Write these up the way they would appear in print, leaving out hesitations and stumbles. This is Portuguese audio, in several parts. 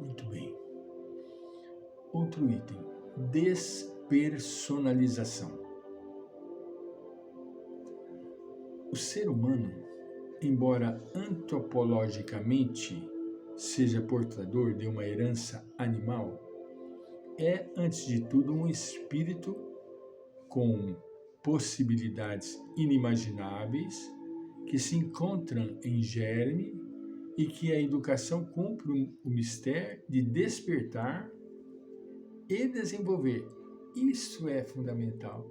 Muito bem. Outro item, despersonalização. O ser humano, embora antropologicamente seja portador de uma herança animal, é, antes de tudo, um espírito com possibilidades inimagináveis que se encontram em germe e que a educação cumpre o mistério de despertar e desenvolver. Isso é fundamental.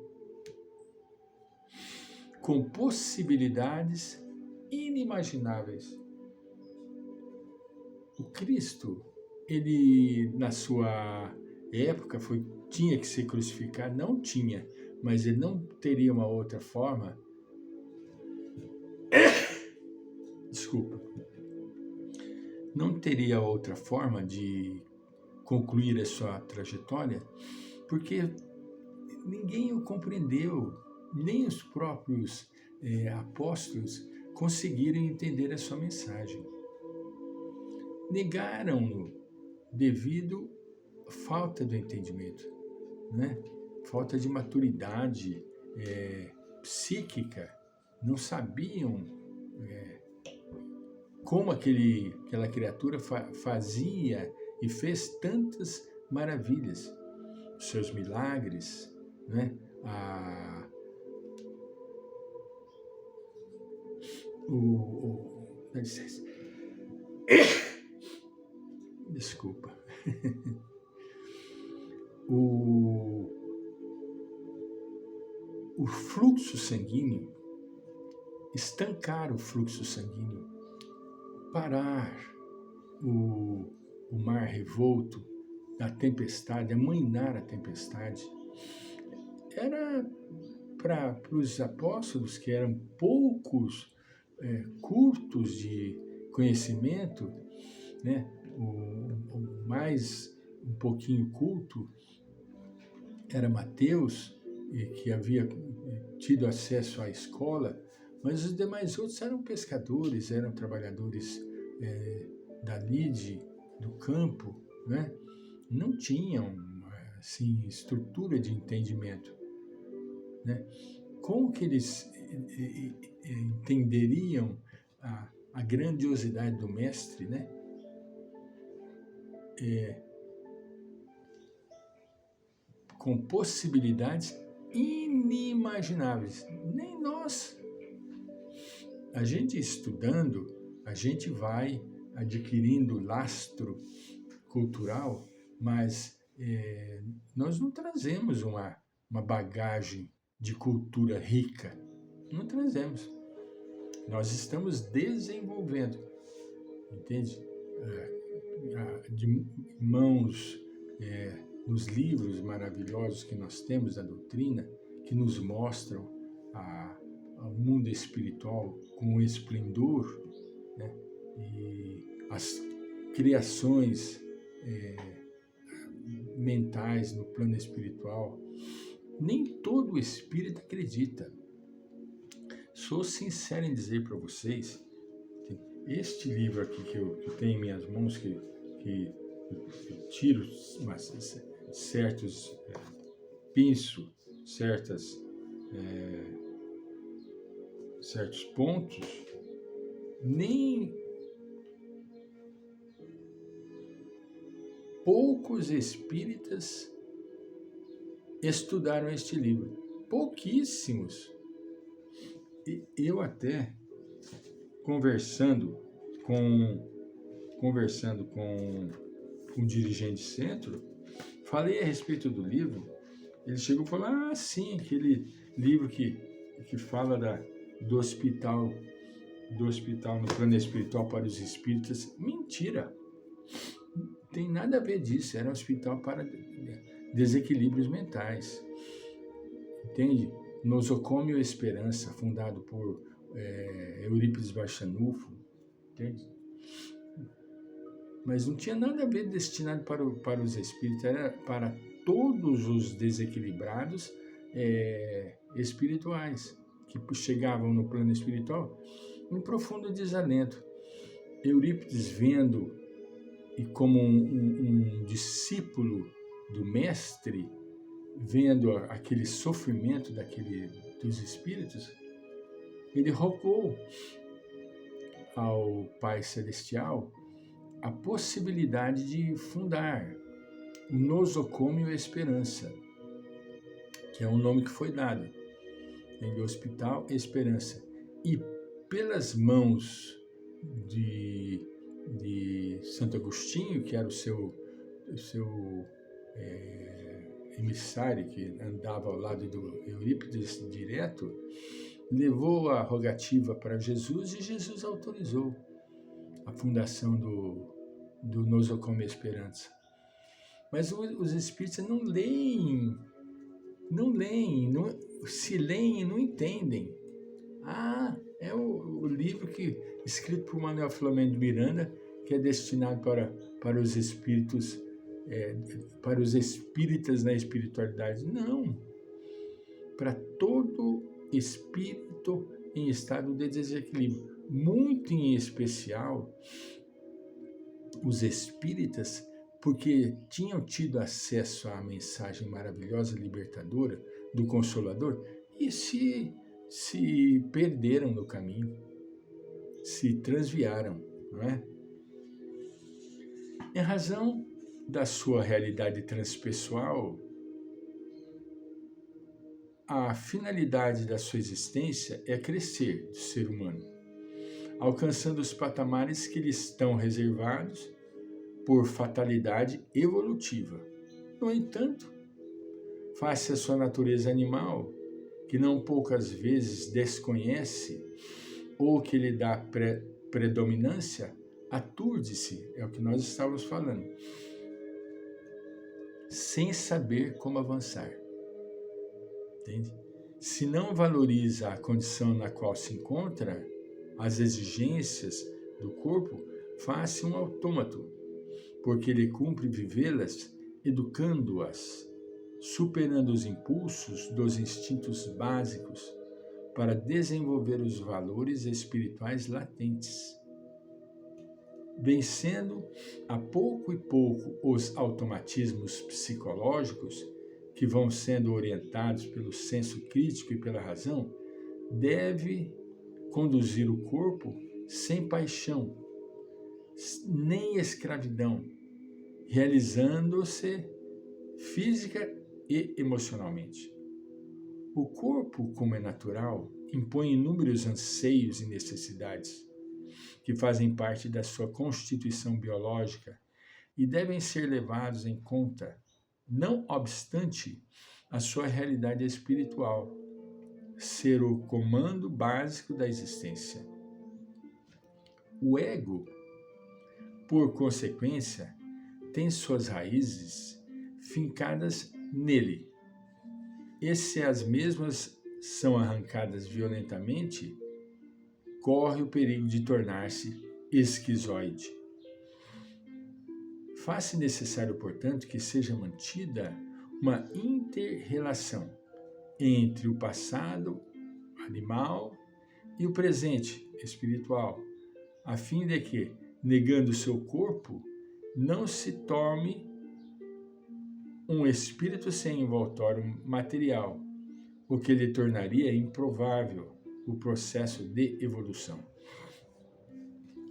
Com possibilidades inimagináveis. O Cristo, ele na sua época tinha que ser crucificado, não tinha, mas ele não teria uma outra forma. Desculpa. Não teria outra forma de concluir a sua trajetória, porque ninguém o compreendeu, nem os próprios apóstolos conseguiram entender a sua mensagem. Negaram-no devido à falta do entendimento, né? Falta de maturidade psíquica, não sabiam como aquela criatura fazia e fez tantas maravilhas, seus milagres, né? Desculpa. O fluxo sanguíneo, estancar o fluxo sanguíneo, parar o mar revolto da tempestade, amainar a tempestade, era para os apóstolos, que eram poucos, curtos de conhecimento, né? O mais um pouquinho culto era Mateus, que havia tido acesso à escola, mas os demais outros eram pescadores, eram trabalhadores da lide, do campo, né? Não tinham assim, estrutura de entendimento, né? Como que eles entenderiam a grandiosidade do mestre, né? Com possibilidades inimagináveis. Nem nós. A gente estudando, a gente vai adquirindo lastro cultural, mas nós não trazemos uma bagagem de cultura rica. Não trazemos. Nós estamos desenvolvendo, entende? De mãos nos livros maravilhosos que nós temos da doutrina, que nos mostram o mundo espiritual com esplendor, né? E as criações mentais no plano espiritual. Nem todo espírito acredita. Sou sincero em dizer para vocês, este livro aqui que eu tenho em minhas mãos, que eu tiro certos, pinço certos pontos, nem poucos espíritas estudaram este livro. Pouquíssimos. E eu até, conversando com um dirigente de centro, falei a respeito do livro. Ele chegou e falou: sim, aquele livro que fala do hospital no plano espiritual para os espíritas. Mentira! Não tem nada a ver disso. Era um hospital para desequilíbrios mentais. Entende? Nosocomio Esperança, fundado por Eurípides Barçanufo. Entende? Mas não tinha nada a ver destinado para os espíritos, era para todos os desequilibrados espirituais, que chegavam no plano espiritual em profundo desalento. Eurípides, vendo e como um discípulo do mestre, vendo aquele sofrimento dos espíritos, ele rogou ao Pai Celestial a possibilidade de fundar o Nosocômio Esperança, que é um nome que foi dado, do Hospital Esperança. E pelas mãos de Santo Agostinho, que era o seu emissário, que andava ao lado do Eurípides direto, levou a rogativa para Jesus e Jesus autorizou a fundação do Nosocômio Esperança. Mas os espíritas não leem, se leem e não entendem. É o livro escrito por Manuel Filomeno de Miranda, que é destinado para os espíritos, para os espíritas na espiritualidade. Não! Para todo espírito em estado de desequilíbrio. Muito em especial os espíritas, porque tinham tido acesso à mensagem maravilhosa, libertadora do Consolador e se perderam no caminho, se transviaram, não é? Em razão da sua realidade transpessoal, a finalidade da sua existência é crescer do ser humano, alcançando os patamares que lhe estão reservados por fatalidade evolutiva. No entanto, face à sua natureza animal, que não poucas vezes desconhece ou que lhe dá predominância, aturde-se, é o que nós estávamos falando, sem saber como avançar. Entende? Se não valoriza a condição na qual se encontra, as exigências do corpo, faz-se um autômato, porque ele cumpre vivê-las, educando-as, superando os impulsos dos instintos básicos para desenvolver os valores espirituais latentes, vencendo a pouco e pouco os automatismos psicológicos que vão sendo orientados pelo senso crítico e pela razão, deve conduzir o corpo sem paixão, nem escravidão, realizando-se física e emocionalmente. O corpo, como é natural, impõe inúmeros anseios e necessidades que fazem parte da sua constituição biológica e devem ser levados em conta, não obstante a sua realidade espiritual ser o comando básico da existência. O ego, por consequência, tem suas raízes fincadas nele. E se as mesmas são arrancadas violentamente, corre o perigo de tornar-se esquizoide. Faz-se necessário, portanto, que seja mantida uma inter-relação entre o passado animal e o presente espiritual, a fim de que, negando seu corpo, não se torne um espírito sem envoltório material, o que lhe tornaria improvável o processo de evolução.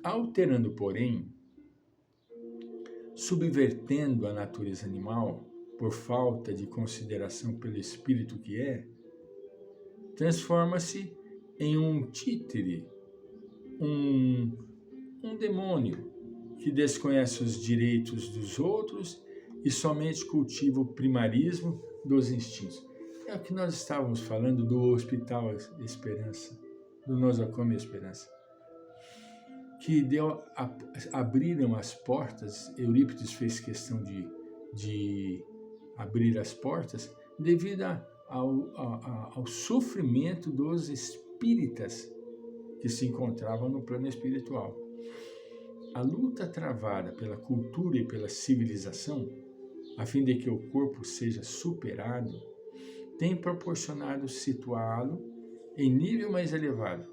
Alterando, porém, subvertendo a natureza animal por falta de consideração pelo espírito que é, transforma-se em um títere, um demônio que desconhece os direitos dos outros e somente cultiva o primarismo dos instintos. É o que nós estávamos falando do Hospital Esperança, do Nosocômio Esperança, que abriram as portas. Eurípides fez questão de abrir as portas devido ao sofrimento dos espíritas que se encontravam no plano espiritual. A luta travada pela cultura e pela civilização, a fim de que o corpo seja superado, tem proporcionado situá-lo em nível mais elevado,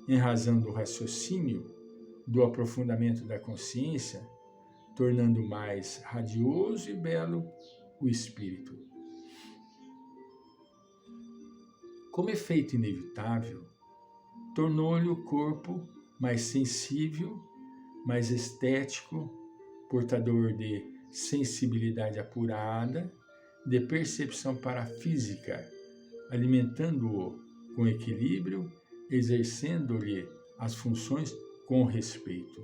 em razão do raciocínio, do aprofundamento da consciência, tornando mais radioso e belo o espírito. Como efeito inevitável, tornou-lhe o corpo mais sensível, mais estético, portador de sensibilidade apurada, de percepção parafísica, alimentando-o com equilíbrio, exercendo-lhe as funções com respeito.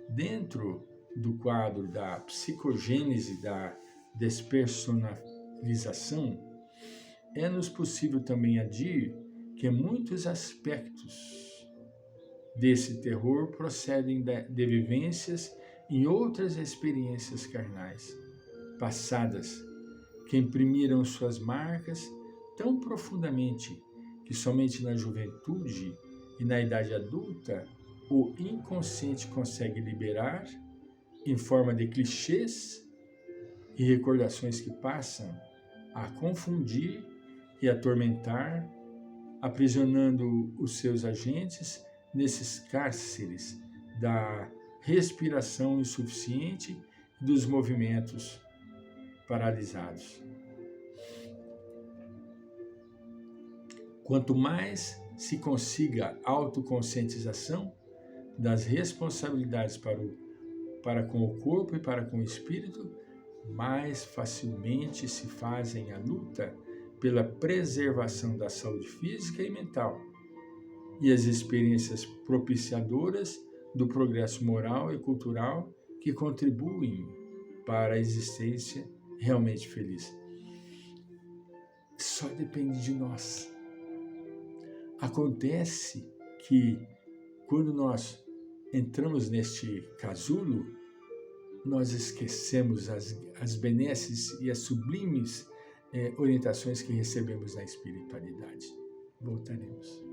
Dentro do quadro da psicogênese da despersonalização, é-nos possível também adir que muitos aspectos desse terror procedem de vivências em outras experiências carnais, passadas, que imprimiram suas marcas tão profundamente que somente na juventude e na idade adulta o inconsciente consegue liberar, em forma de clichês e recordações que passam a confundir e atormentar, aprisionando os seus agentes nesses cárceres da respiração insuficiente e dos movimentos paralisados. Quanto mais se consiga autoconscientização das responsabilidades para com o corpo e para com o espírito, mais facilmente se fazem a luta pela preservação da saúde física e mental e as experiências propiciadoras do progresso moral e cultural que contribuem para a existência realmente feliz. Só depende de nós. Acontece que quando nós entramos neste casulo, nós esquecemos as benesses e as sublimes orientações que recebemos na espiritualidade. Voltaremos.